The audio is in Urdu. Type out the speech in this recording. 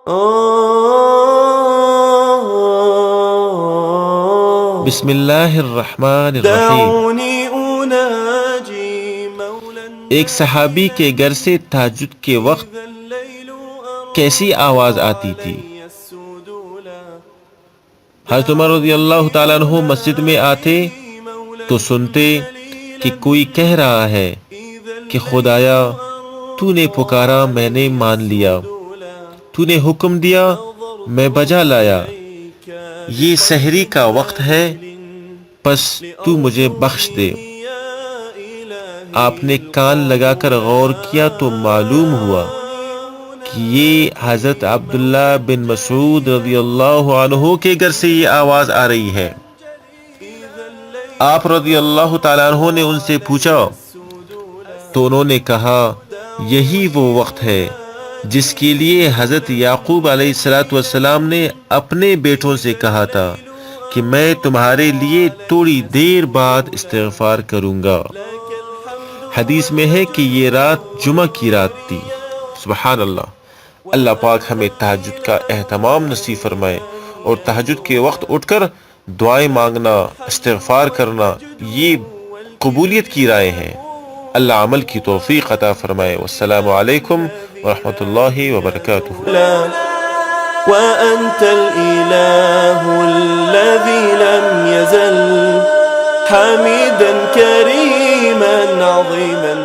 بسم اللہ الرحمن الرحیم۔ ایک صحابی کے گھر سے تہجد کے وقت کیسی آواز آتی تھی؟ حضرت عمر رضی اللہ تعالیٰ عنہ مسجد میں آتے تو سنتے کہ کوئی کہہ رہا ہے کہ خدایا تو نے پکارا میں نے مان لیا، تو نے حکم دیا میں بجا لایا، یہ سحری کا وقت ہے پس تو مجھے بخش دے۔ آپ نے کان لگا کر غور کیا تو معلوم ہوا کہ یہ حضرت عبداللہ بن مسعود رضی اللہ عنہ کے گھر سے یہ آواز آ رہی ہے۔ آپ رضی اللہ تعالیٰ عنہ نے ان سے پوچھا تو انہوں نے کہا یہی وہ وقت ہے جس کے لیے حضرت یعقوب علیہ السلام نے اپنے بیٹوں سے کہا تھا کہ میں تمہارے لیے تھوڑی دیر بعد استغفار کروں گا۔ حدیث میں ہے کہ یہ رات جمعہ کی رات تھی۔ سبحان اللہ۔ اللہ پاک ہمیں تہجد کا اہتمام نصیب فرمائے، اور تہجد کے وقت اٹھ کر دعائیں مانگنا، استغفار کرنا، یہ قبولیت کی رائے ہیں۔ اللہ عمل کی توفیق عطا فرمائے۔ والسلام علیکم ورحمۃ اللہ وبرکاتہ۔ وأنت الإله الذي لم يزل حميدا كريما عظيما